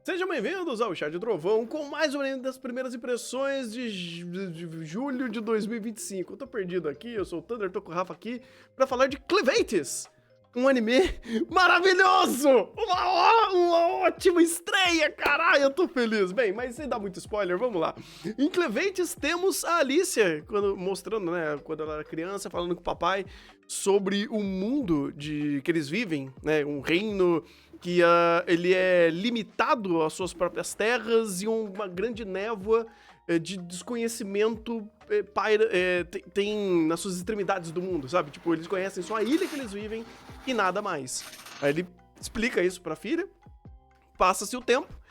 Sejam bem-vindos ao Chá de Trovão com mais uma das primeiras impressões de julho de 2025. Eu tô perdido aqui, eu sou o Thunder, tô com o Rafa aqui pra falar de Clevates, um anime maravilhoso! Uma ótima estreia, caralho, eu tô feliz. Bem, mas sem dar muito spoiler, vamos lá. Em Clevates temos a Alicia, mostrando, né, quando ela era criança, falando com o papai sobre o mundo que eles vivem, né, um reino que ele é limitado às suas próprias terras e uma grande névoa de desconhecimento tem nas suas extremidades do mundo, sabe? Tipo, eles conhecem só a ilha que eles vivem e nada mais. Aí ele explica isso pra filha, passa-se o tempo,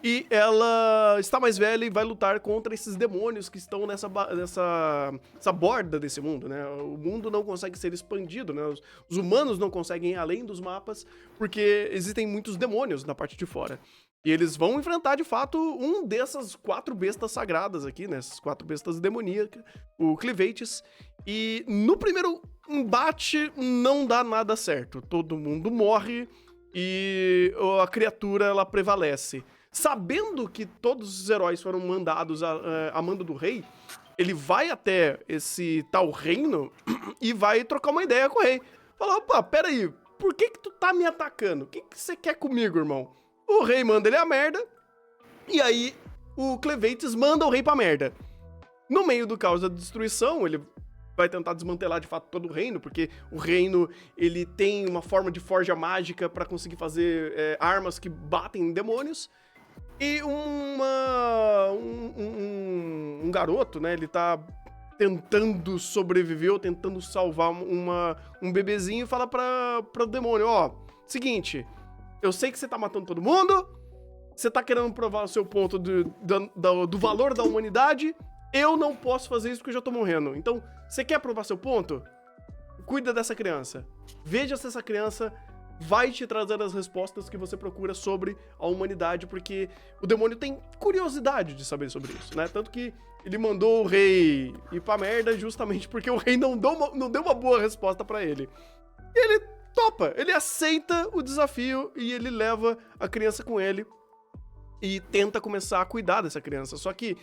e ela está mais velha e vai lutar contra esses demônios que estão nessa borda desse mundo, né? O mundo não consegue ser expandido, né? Os humanos não conseguem ir além dos mapas porque existem muitos demônios na parte de fora. E eles vão enfrentar, de fato, um dessas 4 bestas sagradas aqui, né? Essas 4 bestas demoníacas, o Clevates. E no primeiro embate não dá nada certo. Todo mundo morre e a criatura, ela prevalece. Sabendo que todos os heróis foram mandados a mando do rei, ele vai até esse tal reino e vai trocar uma ideia com o rei. Fala, opa, peraí, por que tu tá me atacando? O que você quer comigo, irmão? O rei manda ele a merda, e aí o Clevates manda o rei pra merda. No meio do caos da destruição, ele vai tentar desmantelar de fato todo o reino, porque o reino, ele tem uma forma de forja mágica pra conseguir fazer armas que batem em demônios. E um garoto, né, ele tá tentando sobreviver, ou tentando salvar um bebezinho, e fala pro demônio, ó, seguinte, eu sei que você tá matando todo mundo, você tá querendo provar o seu ponto do valor da humanidade, eu não posso fazer isso porque eu já tô morrendo. Então, você quer provar seu ponto? Cuida dessa criança. Veja se essa criança vai te trazer as respostas que você procura sobre a humanidade, porque o demônio tem curiosidade de saber sobre isso, né? Tanto que ele mandou o rei ir pra merda justamente porque o rei não deu uma boa resposta pra ele. E ele topa, ele aceita o desafio e ele leva a criança com ele e tenta começar a cuidar dessa criança. Só que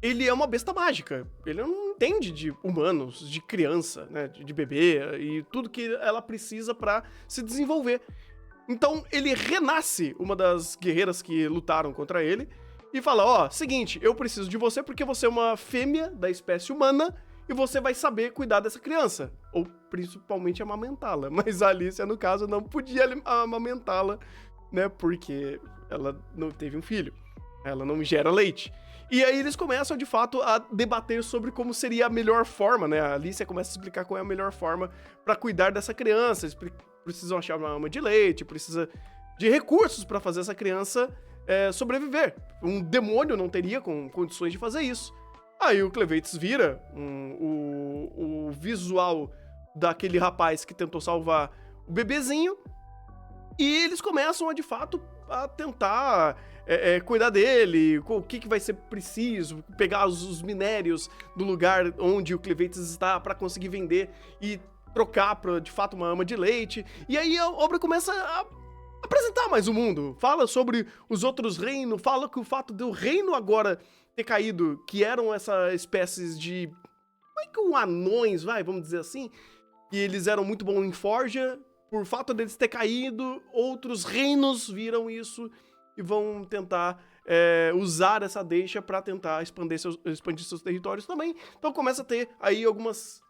ele é uma besta mágica, ele não entende de humanos, de criança, né, de bebê e tudo que ela precisa pra se desenvolver. Então ele renasce uma das guerreiras que lutaram contra ele e fala, ó, seguinte, eu preciso de você porque você é uma fêmea da espécie humana e você vai saber cuidar dessa criança, ou principalmente amamentá-la. Mas a Alicia, no caso, não podia amamentá-la, né, porque ela não teve um filho, ela não gera leite. E aí eles começam, de fato, a debater sobre como seria a melhor forma, né? A Alicia começa a explicar qual é a melhor forma pra cuidar dessa criança. Eles precisam achar uma ama de leite, precisa de recursos pra fazer essa criança sobreviver. Um demônio não teria condições de fazer isso. Aí o Clevates vira o visual daquele rapaz que tentou salvar o bebezinho, e eles começam, de fato, a tentar cuidar dele, o que vai ser preciso, pegar os minérios do lugar onde o Clevates está para conseguir vender e trocar para, de fato, uma ama de leite. E aí a obra começa a apresentar mais o mundo, fala sobre os outros reinos, fala que o fato do reino agora ter caído, que eram essa espécies de anões, vamos dizer assim, e eles eram muito bons em forja. Por fato deles ter caído, outros reinos viram isso e vão tentar usar essa deixa para tentar expandir seus territórios também. Então começa a ter aí algumas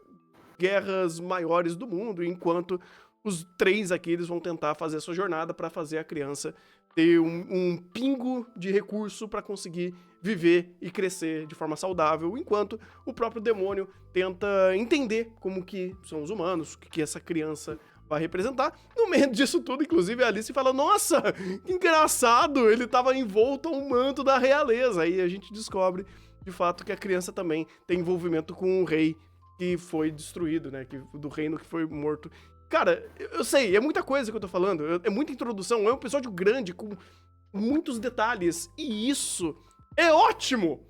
guerras maiores do mundo, enquanto os 3 aqui eles vão tentar fazer a sua jornada para fazer a criança ter um pingo de recurso para conseguir viver e crescer de forma saudável, enquanto o próprio demônio tenta entender como que são os humanos, o que essa criança vai representar. No meio disso tudo, inclusive, a Alice fala, nossa, que engraçado, ele estava envolto a um manto da realeza. Aí a gente descobre, de fato, que a criança também tem envolvimento com o rei que foi destruído, né, do reino que foi morto. Cara, eu sei, é muita coisa que eu tô falando, é muita introdução, é um episódio grande, com muitos detalhes, e isso é ótimo!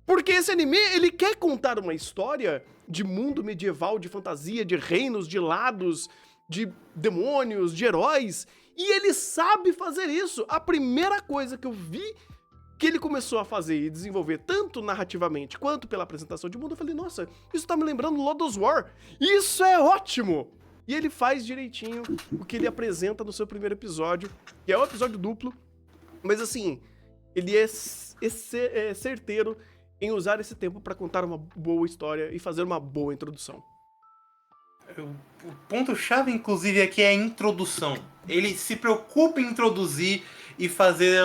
Porque esse anime, ele quer contar uma história de mundo medieval, de fantasia, de reinos, de lados, de demônios, de heróis, E ele sabe fazer isso. A primeira coisa que eu vi que ele começou a fazer e desenvolver, tanto narrativamente quanto pela apresentação de mundo, eu falei, nossa, isso tá me lembrando Lodos War. Isso é ótimo! E ele faz direitinho o que ele apresenta no seu primeiro episódio, que é um episódio duplo, mas assim, ele é certeiro em usar esse tempo pra contar uma boa história e fazer uma boa introdução. O ponto-chave, inclusive, aqui é a introdução. Ele se preocupa em introduzir e fazer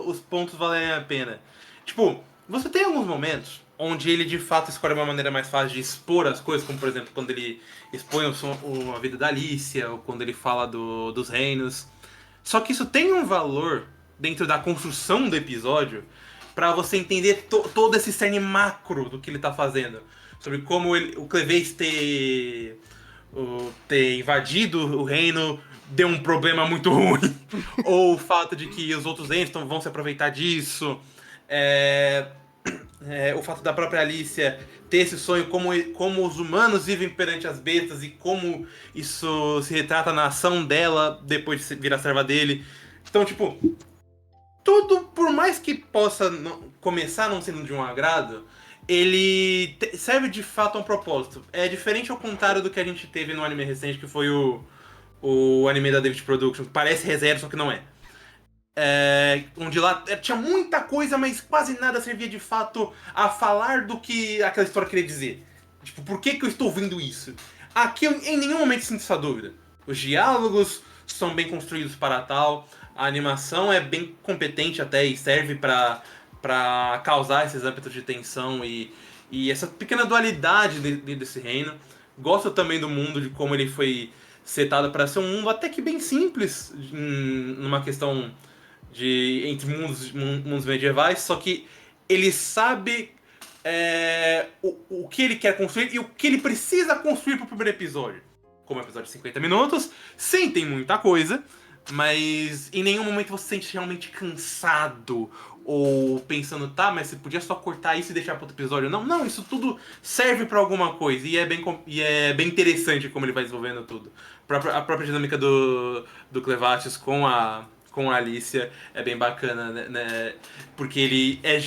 os pontos valerem a pena. Tipo, você tem alguns momentos onde ele, de fato, escolhe uma maneira mais fácil de expor as coisas, como, por exemplo, quando ele expõe a vida da Alicia, ou quando ele fala dos reinos. Só que isso tem um valor dentro da construção do episódio pra você entender todo esse cerne macro do que ele tá fazendo. Sobre como o Cleves ter invadido o reino deu um problema muito ruim. Ou o fato de que os outros reinos vão se aproveitar disso. O fato da própria Alicia ter esse sonho, como os humanos vivem perante as bestas e como isso se retrata na ação dela depois de virar serva dele. Então, tipo, tudo, por mais que possa começar não sendo de um agrado, ele serve de fato a um propósito. É diferente ao contrário do que a gente teve no anime recente, que foi o anime da David Production, que parece ReZero, só que não é. Onde lá tinha muita coisa, mas quase nada servia de fato a falar do que aquela história queria dizer. Tipo, por que eu estou vendo isso? Aqui eu em nenhum momento sinto essa dúvida. Os diálogos são bem construídos para tal, a animação é bem competente até e serve para causar esses âmbitos de tensão e essa pequena dualidade desse reino. Gosto também do mundo, de como ele foi setado para ser um mundo até que bem simples, numa questão entre mundos medievais, só que ele sabe o que ele quer construir e o que ele precisa construir para o primeiro episódio. Como é um episódio de 50 minutos, sim, tem muita coisa, mas em nenhum momento você se sente realmente cansado ou pensando, tá, mas você podia só cortar isso e deixar para outro episódio. Não, isso tudo serve para alguma coisa e é bem interessante como ele vai desenvolvendo tudo. A própria dinâmica do Clevacius com a Alicia é bem bacana, né? Porque ele é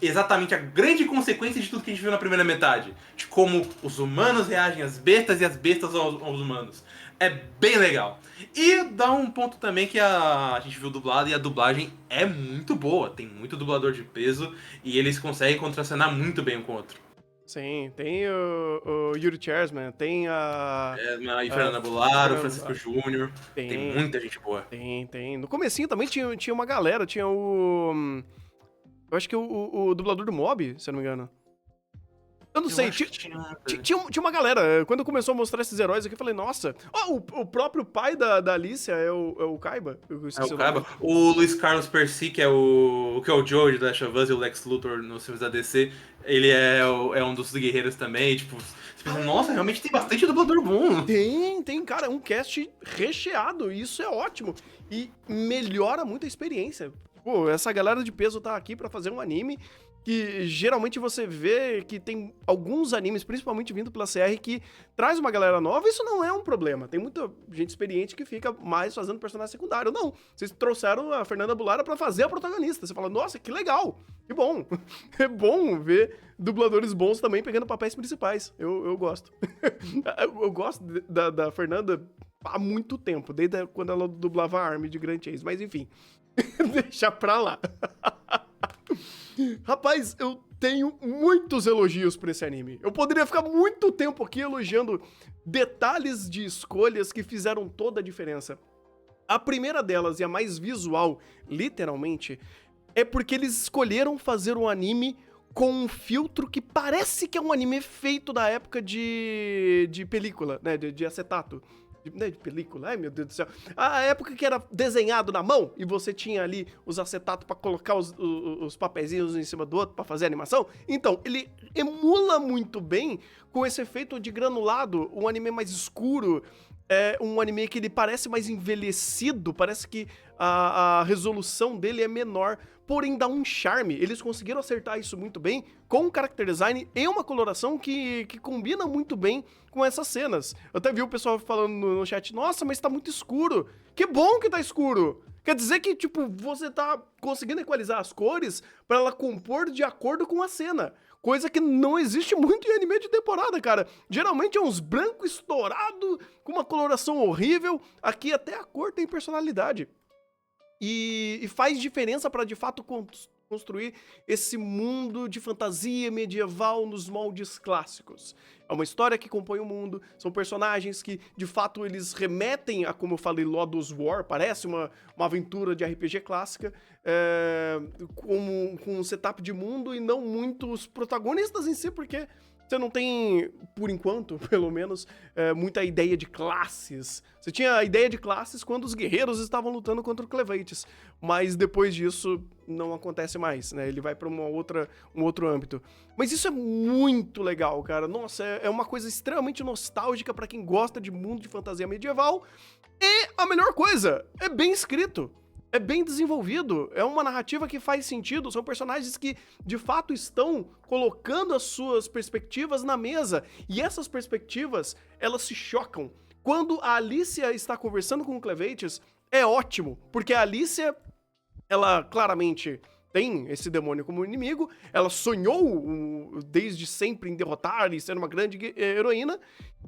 exatamente a grande consequência de tudo que a gente viu na primeira metade. De como os humanos reagem às bestas e as bestas aos humanos. É bem legal. E dá um ponto também que a gente viu dublado e a dublagem é muito boa. Tem muito dublador de peso e eles conseguem contracenar muito bem um com o outro. Sim, tem o Yuri Chersman, tem a Fernanda Bolaro, o Francisco Júnior. Tem muita gente boa. Tem. No comecinho também tinha uma galera, tinha o... Eu acho que o dublador do Mob, se eu não me engano. Eu não sei, tinha uma galera. Quando começou a mostrar esses heróis aqui, eu falei, nossa. O próprio pai da Alicia é o Kaiba. O Kaiba. O Luiz Carlos Percy, que é o Joe de The Last of Us e o Lex Luthor nos filmes da DC, ele é um dos guerreiros também. Tipo, você pensa, nossa, realmente tem bastante dublador bom. Tem, cara, um cast recheado. E isso é ótimo. E melhora muito a experiência. Pô, essa galera de peso tá aqui pra fazer um anime que geralmente você vê que tem alguns animes, principalmente vindo pela CR, que traz uma galera nova. Isso não é um problema. Tem muita gente experiente que fica mais fazendo personagem secundário. Não, vocês trouxeram a Fernanda Bulara pra fazer a protagonista. Você fala, nossa, que legal, que bom. É bom ver dubladores bons também pegando papéis principais. Eu gosto. Eu gosto da Fernanda há muito tempo, desde quando ela dublava a Army de Grand Chase. Mas enfim, deixa pra lá. Rapaz, eu tenho muitos elogios pra esse anime. Eu poderia ficar muito tempo aqui elogiando detalhes de escolhas que fizeram toda a diferença. A primeira delas, e a mais visual, literalmente, é porque eles escolheram fazer um anime com um filtro que parece que é um anime feito da época de película, né, de acetato. De película, ai meu Deus do céu. A época que era desenhado na mão e você tinha ali os acetatos pra colocar os papeizinhos em cima do outro pra fazer a animação. Então, ele emula muito bem com esse efeito de granulado, um anime mais escuro, é um anime que ele parece mais envelhecido, parece que a resolução dele é menor, porém dá um charme. Eles conseguiram acertar isso muito bem com um character design e uma coloração que combina muito bem com essas cenas. Eu até vi o pessoal falando no chat, nossa, mas tá muito escuro. Que bom que tá escuro! Quer dizer que, tipo, você tá conseguindo equalizar as cores pra ela compor de acordo com a cena. Coisa que não existe muito em anime de temporada, cara. Geralmente é uns branco estourado, com uma coloração horrível. Aqui até a cor tem personalidade. E faz diferença pra, de fato, construir esse mundo de fantasia medieval nos moldes clássicos. É uma história que compõe o mundo, são personagens que, de fato, eles remetem a, como eu falei, Lodoss War, parece uma aventura de RPG clássica, com um setup de mundo e não muitos protagonistas em si, porque você não tem, por enquanto, pelo menos, muita ideia de classes. Você tinha a ideia de classes quando os guerreiros estavam lutando contra o Clevates, mas depois disso não acontece mais, né? Ele vai pra um outro âmbito. Mas isso é muito legal, cara. Nossa, é uma coisa extremamente nostálgica pra quem gosta de mundo de fantasia medieval. E a melhor coisa, é bem escrito. É bem desenvolvido, é uma narrativa que faz sentido, são personagens que, de fato, estão colocando as suas perspectivas na mesa, e essas perspectivas, elas se chocam. Quando a Alicia está conversando com o Clevates, é ótimo, porque a Alicia, ela claramente tem esse demônio como inimigo, ela sonhou desde sempre em derrotar e ser uma grande heroína,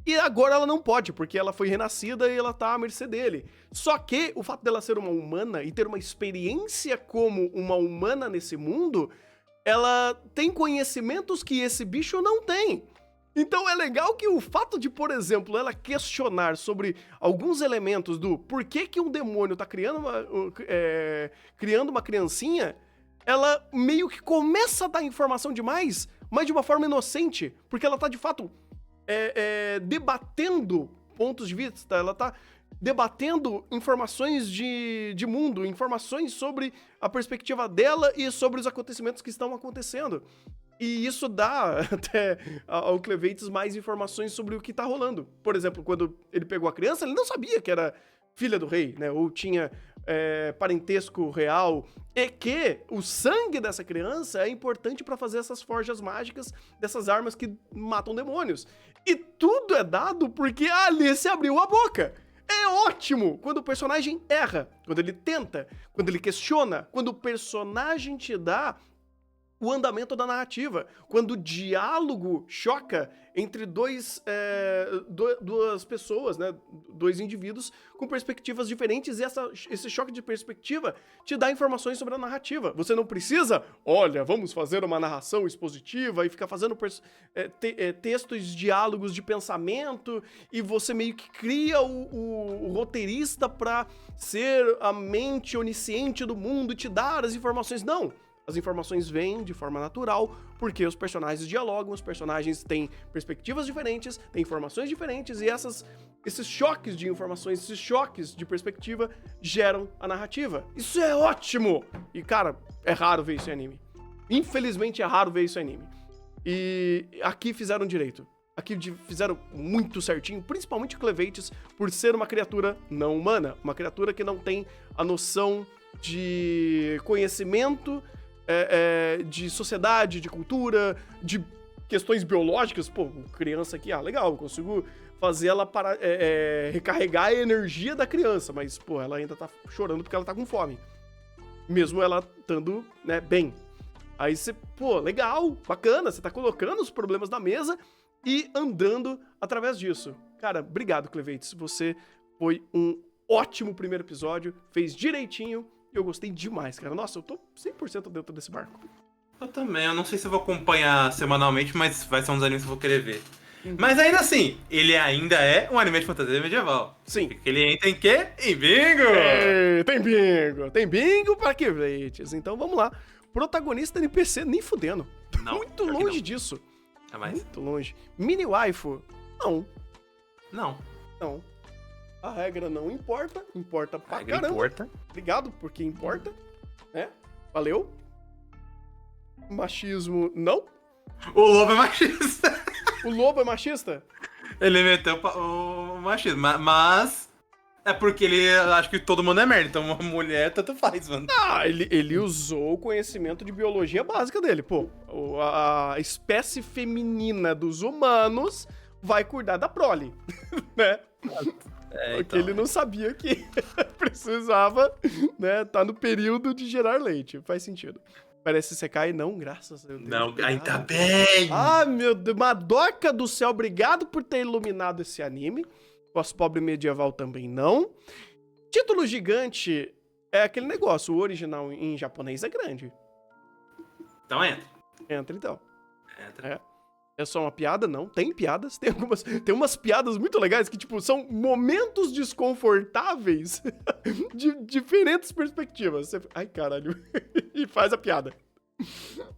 e agora ela não pode, porque ela foi renascida e ela tá à mercê dele. Só que o fato dela ser uma humana e ter uma experiência como uma humana nesse mundo, ela tem conhecimentos que esse bicho não tem. Então é legal que o fato de, por exemplo, ela questionar sobre alguns elementos do porquê que um demônio tá criando uma criancinha, ela meio que começa a dar informação demais, mas de uma forma inocente, porque ela tá, de fato, debatendo pontos de vista, ela tá debatendo informações de mundo, informações sobre a perspectiva dela e sobre os acontecimentos que estão acontecendo. E isso dá até ao Clevates mais informações sobre o que tá rolando. Por exemplo, quando ele pegou a criança, ele não sabia que era filha do rei, né? Ou tinha parentesco real. E que o sangue dessa criança é importante pra fazer essas forjas mágicas dessas armas que matam demônios. E tudo é dado porque a Alice abriu a boca. É ótimo quando o personagem erra, quando ele tenta, quando ele questiona, quando o personagem te dá o andamento da narrativa, quando o diálogo choca entre duas pessoas, né, dois indivíduos com perspectivas diferentes, e esse choque de perspectiva te dá informações sobre a narrativa. Você não precisa, olha, vamos fazer uma narração expositiva e ficar fazendo textos, diálogos de pensamento, e você meio que cria o roteirista pra ser a mente onisciente do mundo e te dar as informações. Não! As informações vêm de forma natural, porque os personagens dialogam, os personagens têm perspectivas diferentes, têm informações diferentes, e esses choques de informações, esses choques de perspectiva geram a narrativa. Isso é ótimo! E, cara, é raro ver isso em anime. Infelizmente é raro ver isso em anime. E aqui fizeram direito. Aqui fizeram muito certinho, principalmente o Clevates, por ser uma criatura não humana. Uma criatura que não tem a noção de conhecimento, de sociedade, de cultura, de questões biológicas. Pô, criança aqui, legal, eu consigo fazer ela recarregar a energia da criança, mas, pô, ela ainda tá chorando porque ela tá com fome. Mesmo ela estando, né, bem. Aí você, pô, legal, bacana, você tá colocando os problemas na mesa e andando através disso. Cara, obrigado, Clevates, você foi um ótimo primeiro episódio, fez direitinho. Eu gostei demais, cara. Nossa, eu tô 100% dentro desse barco. Eu também. Eu não sei se eu vou acompanhar semanalmente, mas vai ser um dos animes que eu vou querer ver. Mas ainda assim, ele ainda é um anime de fantasia medieval. Sim. Porque ele entra em quê? Em bingo! Tem bingo! Tem bingo pra Clevates. Então vamos lá. Protagonista NPC, nem fudendo. Não, muito longe disso. Jamais. Muito longe. Mini waifu? Não. Não. A regra não importa, importa pra regra caramba. Importa. Obrigado, porque importa, né? Valeu. Machismo, não. O lobo é machista. O lobo é machista? Ele meteu o machismo. Mas é porque ele acha que todo mundo é merda. Então uma mulher tanto faz, mano. Ah, ele usou o conhecimento de biologia básica dele. Pô, a espécie feminina dos humanos vai cuidar da prole, né? Porque ele não sabia que precisava, né, tá no período de gerar leite. Faz sentido. Parece secar e não, graças a Deus. Não, ainda bem! Ah, meu Deus, Madoka do céu, obrigado por ter iluminado esse anime. Nosso pobre medieval também não. Título gigante é aquele negócio, o original em japonês é grande. Então entra. Entra então. Entra. É só uma piada? Não, tem piadas. Tem umas piadas muito legais que, tipo, são momentos desconfortáveis de diferentes perspectivas. Você... Ai, caralho. E faz a piada.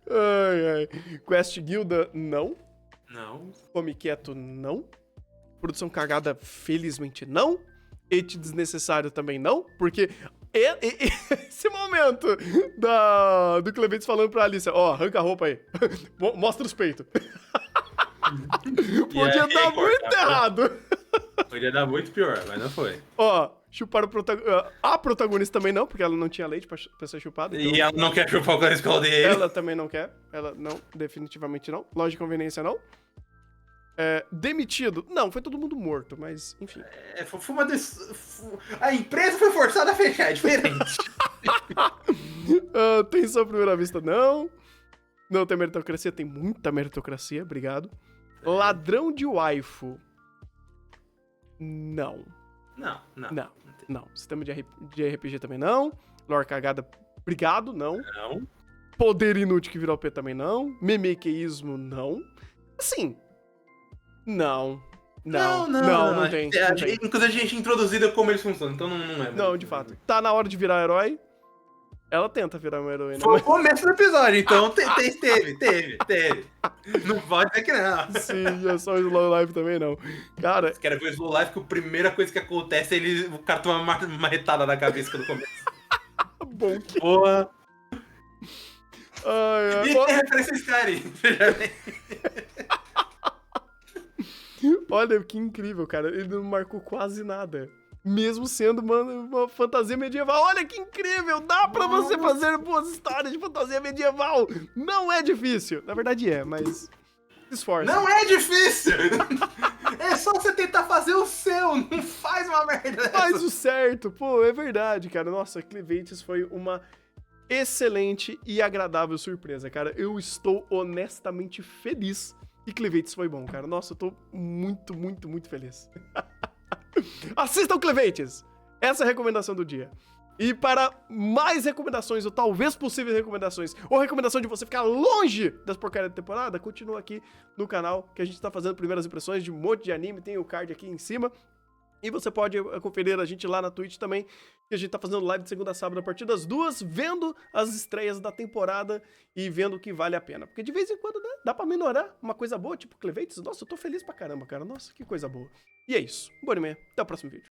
Ai, ai. Quest Guilda, não. Não. Come Quieto, não. Produção cagada, felizmente, não. Hate desnecessário também não, porque esse momento do Clevetes falando pra Alicia, ó, arranca a roupa aí. Mostra os peitos. Podia dar muito errado. Podia dar muito pior, mas não foi. Ó, chupar a protagonista também não, porque ela não tinha leite pra ser chupada. Então... E ela não quer chupar o cara escola dele. Ela também não quer. Ela não, definitivamente não. Loja de conveniência não. Demitido? Não, foi todo mundo morto, mas enfim. Foi uma A empresa foi forçada a fechar, é diferente. Tensão à primeira vista? Não. Não tem meritocracia? Tem muita meritocracia, obrigado. Ladrão de waifu? Não. Não. Sistema de RPG também não. Lore cagada, obrigado, não. Não. Poder inútil que virou P também não. Memequeísmo, não. Assim... Não tem. Inclusive a gente introduzida como eles funcionam, então não é. Não, de fato. Tá na hora de virar herói. Ela tenta virar uma heroína. Foi o começo do episódio, então teve. Não pode dizer que não. Sim, é só o Slow Life também não. Cara... Você quer ver o Slow Life que a primeira coisa que acontece é o cara toma uma marretada na cabeça no começo. Bom que... Porra. Ai. E tem referência a Skyrim, veja bem. Olha, que incrível, cara. Ele não marcou quase nada. Mesmo sendo uma fantasia medieval. Olha que incrível! Dá pra você fazer boas histórias de fantasia medieval. Não é difícil. Na verdade mas... Esforça. Não é difícil! É só você tentar fazer o seu. Não faz uma merda. Faz o certo. Pô, é verdade, cara. Nossa, Clevetes foi uma excelente e agradável surpresa, cara. Eu estou honestamente feliz. E Clevetes foi bom, cara. Nossa, eu tô muito, muito, muito feliz. Assistam Clevetes! Essa é a recomendação do dia. E para mais recomendações, ou talvez possíveis recomendações, ou recomendação de você ficar longe das porcarias da temporada, continua aqui no canal, que a gente tá fazendo primeiras impressões de um monte de anime, tem o card aqui em cima. E você pode conferir a gente lá na Twitch também, que a gente tá fazendo live de segunda a sábado a partir das 2, vendo as estreias da temporada e vendo o que vale a pena. Porque de vez em quando, né, dá pra minorar uma coisa boa, tipo Clevetes. Nossa, eu tô feliz pra caramba, cara. Nossa, que coisa boa. E é isso. Bom anime. Até o próximo vídeo.